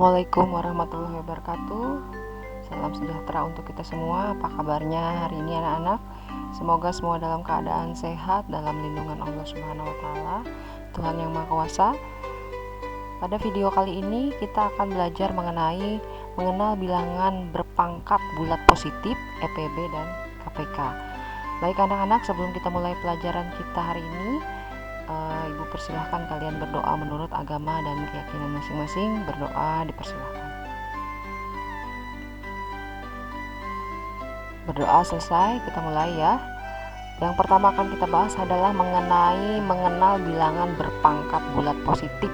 Assalamualaikum warahmatullahi wabarakatuh. Salam sejahtera untuk kita semua. Apa kabarnya hari ini anak-anak? Semoga semua dalam keadaan sehat dalam lindungan Allah Subhanahu wa taala, Tuhan yang Maha Kuasa. Pada video kali ini kita akan belajar mengenal bilangan berpangkat bulat positif, EPB dan KPK. Baik anak-anak, sebelum kita mulai pelajaran kita hari ini, Ibu persilahkan kalian berdoa menurut agama dan keyakinan masing-masing. Berdoa dipersilahkan. Berdoa selesai, kita mulai ya. Yang pertama akan kita bahas adalah mengenal bilangan berpangkat bulat positif.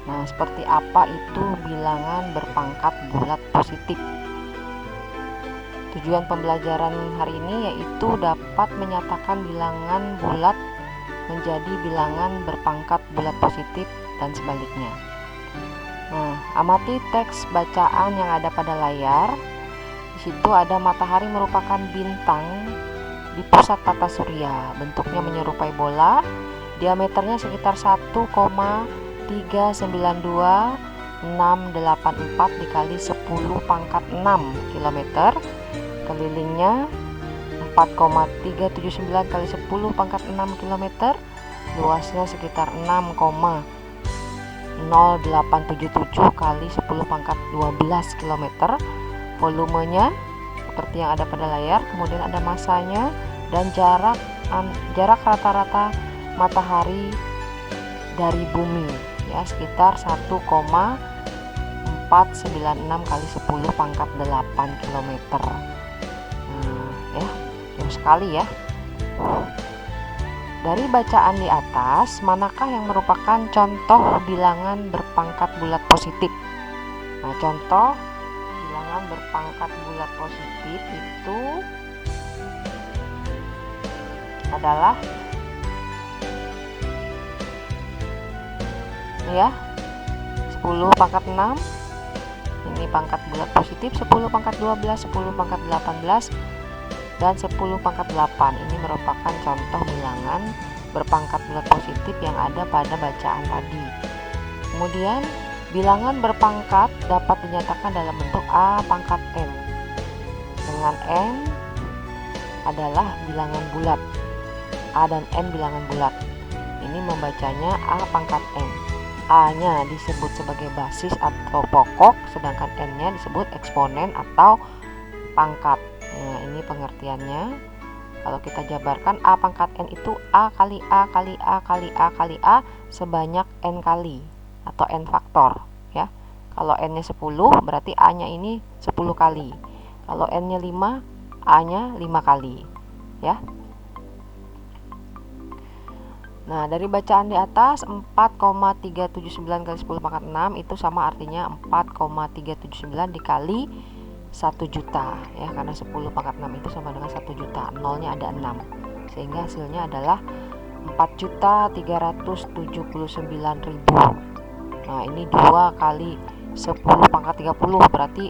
Nah, seperti apa itu bilangan berpangkat bulat positif? Tujuan pembelajaran hari ini yaitu dapat menyatakan bilangan bulat menjadi bilangan berpangkat bulat positif dan sebaliknya. Nah, amati teks bacaan yang ada pada layar. Di situ ada matahari merupakan bintang di pusat tata surya. Bentuknya menyerupai bola, diameternya sekitar 1,392684 dikali 10 pangkat 6 km. Kelilingnya 4,379 kali 10 pangkat 6 km, luasnya sekitar 6,0877 kali 10 pangkat 12 km, volumenya seperti yang ada pada layar, kemudian ada masanya dan jarak rata-rata matahari dari bumi ya sekitar 1,496 kali 10 pangkat 8 km. Sekali ya. Dari bacaan di atas, manakah yang merupakan contoh bilangan berpangkat bulat positif? Nah, contoh bilangan berpangkat bulat positif itu adalah ya 10 pangkat 6. Ini pangkat bulat positif, 10 pangkat 12, 10 pangkat 18 dan 10 pangkat 8. Ini merupakan contoh bilangan berpangkat bulat positif yang ada pada bacaan tadi. Kemudian bilangan berpangkat dapat dinyatakan dalam bentuk A pangkat N, dengan N adalah bilangan bulat, A dan N bilangan bulat. Ini membacanya A pangkat N. A-nya disebut sebagai basis atau pokok, sedangkan N-nya disebut eksponen atau pangkat. Nah, ini pengertiannya. Kalau kita jabarkan, A pangkat N itu A kali A kali A kali A kali A sebanyak N kali atau N faktor ya. Kalau N-nya 10 berarti A-nya ini 10 kali. Kalau N-nya 5, A-nya 5 kali ya. Nah, dari bacaan di atas 4,379 kali 10 pangkat 6 itu sama artinya 4,379 dikali 1 juta ya, karena 10 pangkat 6 itu sama dengan 1 juta, nolnya ada 6, sehingga hasilnya adalah 4.379.000. Nah, ini 2 kali 10 pangkat 30 berarti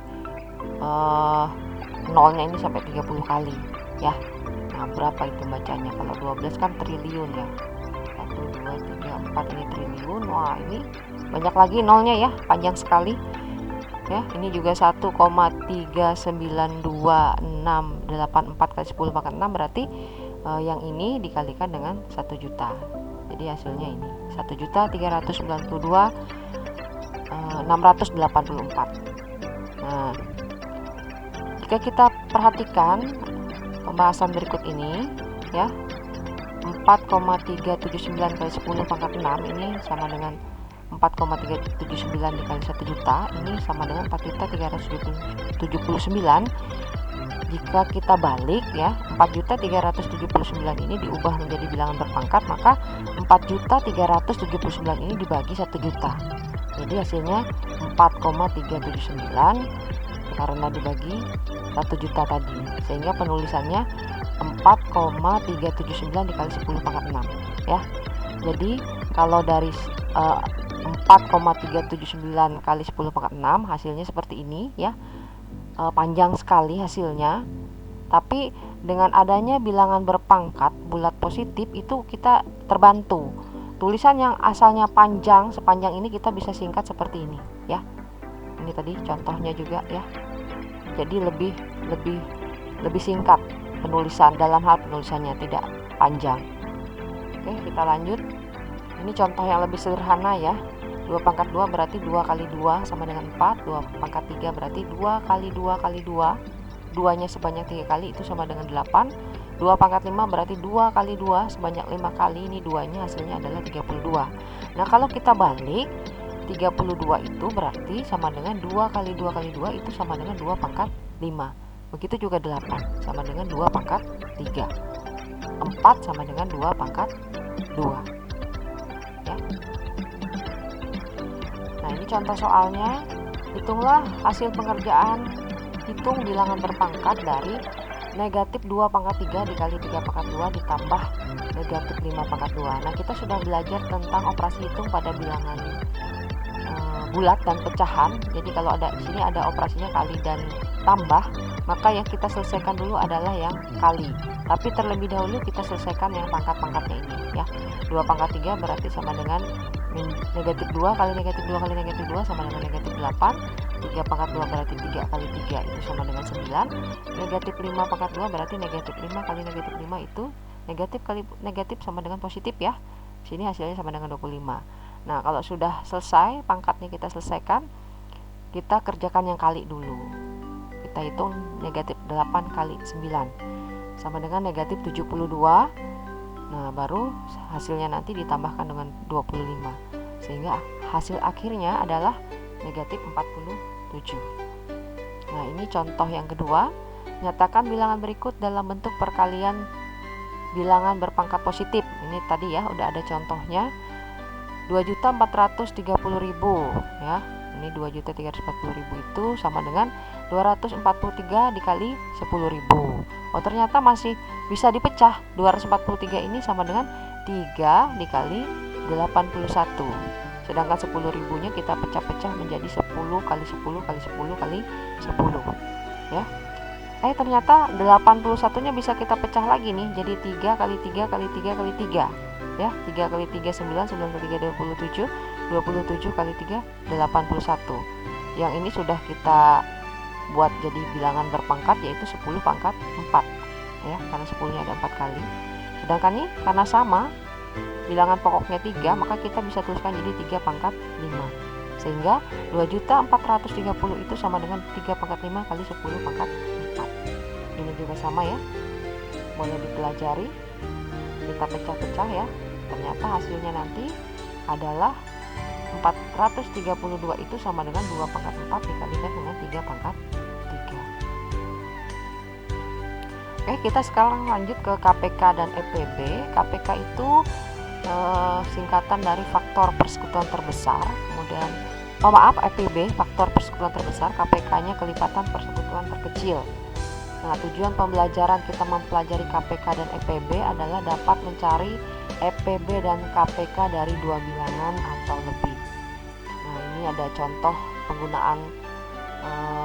nolnya ini sampai 30 kali ya. Nah, berapa itu bacanya? Kalau 12 kan triliun ya, 1, 2, 3, 4 ini triliun. Wah, ini banyak lagi nolnya ya, panjang sekali ya. Ini juga 1,39264 kali 10 pangkat 6 berarti yang ini dikalikan dengan 1 juta. Jadi hasilnya ini 1.392.684. Nah, jika kita perhatikan pembahasan berikut ini ya, 4,379 kali 10 pangkat 6 ini sama dengan 4,379 dikali 1 juta, ini sama dengan 4.379. Jika kita balik ya, 4.379 ini diubah menjadi bilangan berpangkat, maka 4.379 ini dibagi 1 juta. Jadi hasilnya 4,379 karena dibagi 1 juta tadi, sehingga penulisannya 4,379 dikali 10 pangkat 6 ya. Jadi kalau dari 4,379 kali 10 pangkat 6 hasilnya seperti ini ya. Panjang sekali hasilnya. Tapi dengan adanya bilangan berpangkat bulat positif itu kita terbantu. Tulisan yang asalnya panjang sepanjang ini kita bisa singkat seperti ini ya. ini tadi contohnya juga ya. Jadi lebih singkat penulisan, dalam hal penulisannya tidak panjang. Oke, kita lanjut. Ini contoh yang lebih sederhana ya. 2 pangkat 2 berarti 2 kali 2 sama dengan 4. 2 pangkat 3 berarti 2 kali 2 kali 2. 2-nya sebanyak 3 kali, itu sama dengan 8. 2 pangkat 5 berarti 2 kali 2 sebanyak 5 kali. Ini 2-nya hasilnya adalah 32. Nah, kalau kita balik, 32 itu berarti sama dengan 2 kali 2 kali 2 itu sama dengan 2 pangkat 5. Begitu juga 8 sama dengan 2 pangkat 3. 4 sama dengan 2 pangkat 2 ya. Nah, ini contoh soalnya. Hitunglah hasil pengerjaan hitung bilangan berpangkat dari negatif 2 pangkat 3 dikali 3 pangkat 2 ditambah negatif 5 pangkat 2. Nah, kita sudah belajar tentang operasi hitung pada bilangan bulat dan pecahan. Jadi kalau ada di sini ada operasinya kali dan tambah, maka yang kita selesaikan dulu adalah yang kali. Tapi terlebih dahulu kita selesaikan yang pangkat-pangkatnya ini ya. 2 pangkat 3 berarti sama dengan negatif 2 kali negatif 2 kali negatif 2 sama dengan negatif 8. 3 pangkat 2 berarti 3 kali 3 itu sama dengan 9. Negatif 5 pangkat 2 berarti negatif 5 kali negatif 5 itu negatif kali negatif sama dengan positif ya. Sini hasilnya sama dengan 25. Nah, kalau sudah selesai pangkatnya kita selesaikan, kita kerjakan yang kali dulu. Kita hitung negatif 8 kali 9 sama dengan negatif 72. Nah, baru hasilnya nanti ditambahkan dengan 25. Sehingga hasil akhirnya adalah negatif 47. Nah, ini contoh yang kedua. Nyatakan bilangan berikut dalam bentuk perkalian bilangan berpangkat positif. Ini tadi ya, udah ada contohnya. 2.430.000 ya. Ini 2.340.000 itu sama dengan 243 dikali 10.000. Oh, ternyata masih bisa dipecah. 243 ini sama dengan 3 dikali 81. Sedangkan 10.000-nya kita pecah-pecah menjadi 10 kali 10 kali 10 kali 10 ya. Ternyata 81-nya bisa kita pecah lagi nih, jadi 3 kali 3 kali 3 kali 3 ya. 3 kali 3 9, 9 kali 3 27, 27 kali 3 81. Yang ini sudah kita buat jadi bilangan berpangkat, yaitu 10 pangkat 4 ya, karena 10-nya ada 4 kali. Sedangkan ini karena sama bilangan pokoknya 3, maka kita bisa tuliskan jadi 3 pangkat 5. Sehingga 2.430 itu sama dengan 3 pangkat 5 kali 10 pangkat 4. Ini juga sama ya, boleh dipelajari. Kita pecah-pecah ya. Ternyata hasilnya nanti adalah 432 itu sama dengan 2 pangkat 4 dikalikan dengan 3 pangkat 3. Oke, kita sekarang lanjut ke KPK dan EPB. KPK itu singkatan dari faktor persekutuan terbesar. Kemudian EPB faktor persekutuan terbesar, KPK-nya kelipatan persekutuan terkecil. Nah, tujuan pembelajaran kita mempelajari KPK dan EPB adalah dapat mencari EPB dan KPK dari 2 bilangan atau lebih. Nah, ini ada contoh penggunaan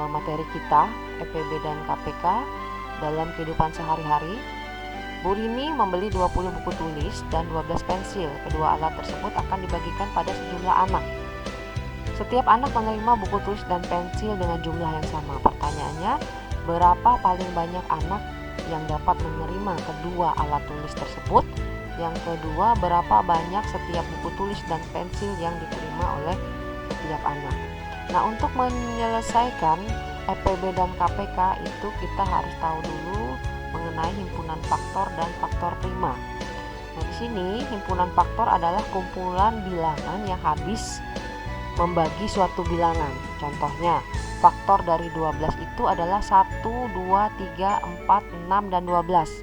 materi kita EPB dan KPK dalam kehidupan sehari-hari. Bu Rini membeli 20 buku tulis dan 12 pensil. Kedua alat tersebut akan dibagikan pada sejumlah anak. Setiap anak menerima buku tulis dan pensil dengan jumlah yang sama. Pertanyaannya, berapa paling banyak anak yang dapat menerima kedua alat tulis tersebut? Yang kedua, berapa banyak setiap buku tulis dan pensil yang diterima oleh setiap anak? Nah, untuk menyelesaikan EPB dan KPK itu kita harus tahu dulu mengenai himpunan faktor dan faktor prima. Nah, di sini himpunan faktor adalah kumpulan bilangan yang habis membagi suatu bilangan. Contohnya, faktor dari 12 itu adalah 1, 2, 3, 4, 6, dan 12.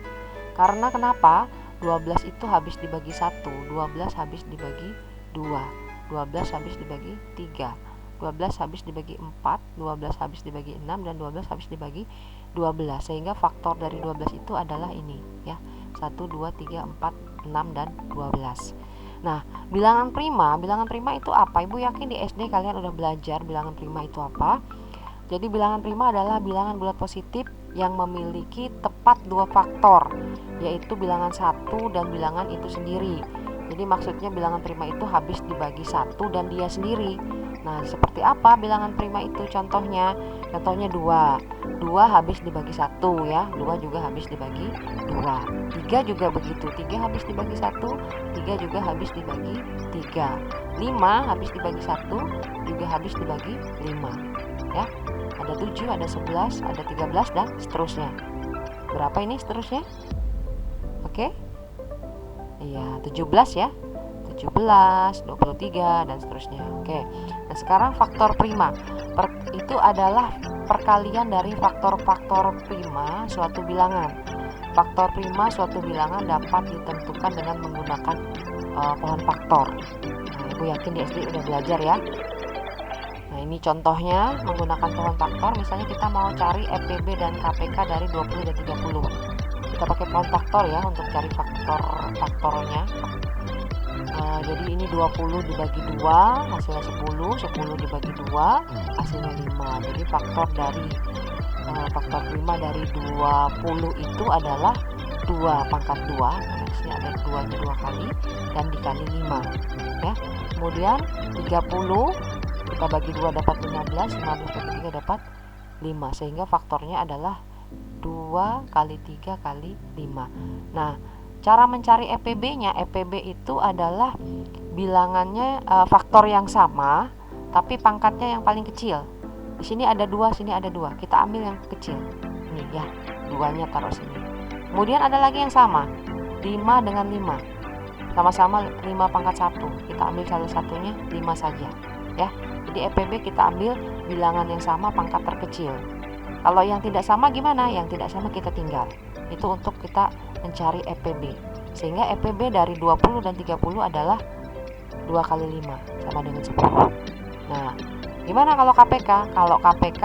Karena kenapa? 12 itu habis dibagi 1, 12 habis dibagi 2, 12 habis dibagi 3, 12 habis dibagi 4, 12 habis dibagi 6, dan 12 habis dibagi 12. Sehingga faktor dari 12 itu adalah ini ya, 1, 2, 3, 4, 6, dan 12. Nah, bilangan prima itu apa? Ibu yakin di SD kalian udah belajar bilangan prima itu apa. Jadi bilangan prima adalah bilangan bulat positif yang memiliki tepat 2 faktor, yaitu bilangan 1 dan bilangan itu sendiri. Jadi maksudnya bilangan prima itu habis dibagi 1 dan dia sendiri. Nah, seperti apa bilangan prima itu? Contohnya 2 habis dibagi 1 ya, 2 juga habis dibagi 2, 3 juga begitu, 3 habis dibagi 1, 3 juga habis dibagi 3, 5 habis dibagi 1 juga habis dibagi 5 ya. Ada 7, ada 11, ada 13 dan seterusnya. Berapa ini seterusnya? Oke. Iya, 17 ya. 17, 23 dan seterusnya. Oke. Nah, sekarang faktor prima. Itu adalah perkalian dari faktor-faktor prima suatu bilangan. Faktor prima suatu bilangan dapat ditentukan dengan menggunakan pohon faktor. Nah, Ibu yakin di SD udah belajar ya. Nah, ini contohnya menggunakan pohon faktor. Misalnya kita mau cari EPB dan KPK dari 20 dan 30. Kita pakai pohon faktor ya untuk cari faktornya. Jadi ini 20 dibagi 2 hasilnya 10, 10 dibagi 2 hasilnya 5. Jadi faktor prima dari 20 itu adalah 2 pangkat 2. Nah, di sini ada 2-nya 2 kali dan dikali 5 ya. Kemudian 30 kita bagi 2 dapat 15, 15 bagi 3 dapat 5, sehingga faktornya adalah 2 kali 3 kali 5. Nah, cara mencari EPB-nya, EPB itu adalah bilangannya faktor yang sama tapi pangkatnya yang paling kecil. Di sini ada 2, sini ada 2. Kita ambil yang kecil. Ini ya, 2-nya taruh sini. Kemudian ada lagi yang sama. 5 dengan 5. Sama-sama 5 pangkat 1. Kita ambil salah satunya 5 saja, ya. Jadi EPB kita ambil bilangan yang sama pangkat terkecil. Kalau yang tidak sama gimana? Yang tidak sama kita tinggal. Itu untuk kita mencari EPB. Sehingga EPB dari 20 dan 30 adalah 2 kali 5 sama dengan 10. Nah, gimana kalau KPK? Kalau KPK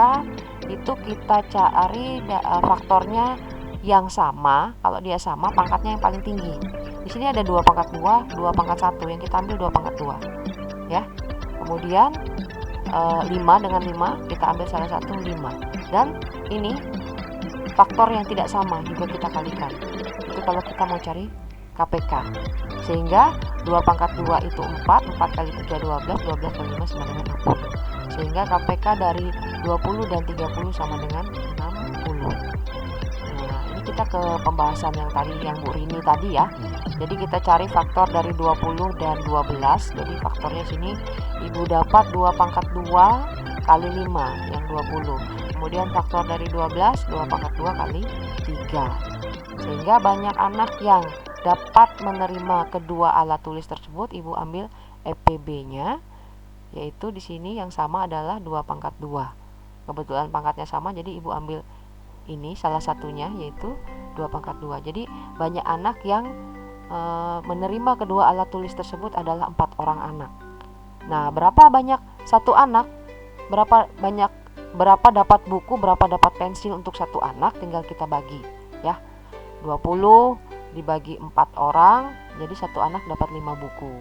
itu kita cari faktornya yang sama. Kalau dia sama, pangkatnya yang paling tinggi. Di sini ada 2 pangkat 2, 2 pangkat 1. Yang kita ambil 2 pangkat 2. Ya. Kemudian 5 dengan 5, kita ambil salah satu 5. Dan ini faktor yang tidak sama juga kita kalikan. Itu kalau kita mau cari KPK. Sehingga 2 pangkat 2 itu 4, 4 kali 3 12, 12 kali 5 sama dengan 60. Sehingga KPK dari 20 dan 30 sama dengan 60. Nah, ini kita ke pembahasan yang tadi, yang Bu Rini tadi ya. Jadi kita cari faktor dari 20 dan 12. Jadi faktornya sini Ibu dapat 2 pangkat 2 kali 5 yang 20. Kemudian faktor dari 12, 2 pangkat 2 kali 3. Sehingga banyak anak yang dapat menerima kedua alat tulis tersebut. Ibu ambil EPB-nya, yaitu di sini yang sama adalah 2 pangkat 2. Kebetulan pangkatnya sama, jadi Ibu ambil ini salah satunya, yaitu 2 pangkat 2. Jadi banyak anak yang menerima kedua alat tulis tersebut adalah 4 orang anak. Nah, berapa banyak satu anak? Berapa dapat buku, berapa dapat pensil untuk satu anak, tinggal kita bagi ya. 20 dibagi 4 orang, jadi satu anak dapat 5 buku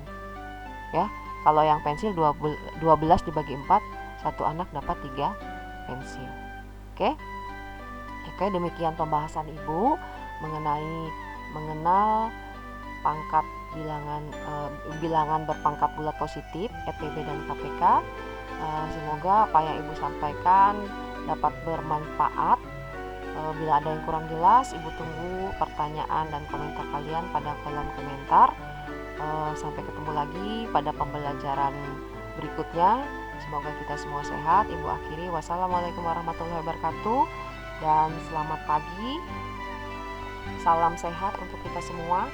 ya. Kalau yang pensil 12 dibagi 4, satu anak dapat 3 pensil. Oke, demikian pembahasan Ibu mengenai mengenal pangkat bilangan berpangkat bulat positif, EPB dan KPK. Semoga apa yang Ibu sampaikan dapat bermanfaat. Bila ada yang kurang jelas, Ibu tunggu pertanyaan dan komentar kalian pada kolom komentar. Sampai ketemu lagi pada pembelajaran berikutnya. Semoga kita semua sehat. Ibu akhiri, wassalamualaikum warahmatullahi wabarakatuh, dan selamat pagi. Salam sehat untuk kita semua.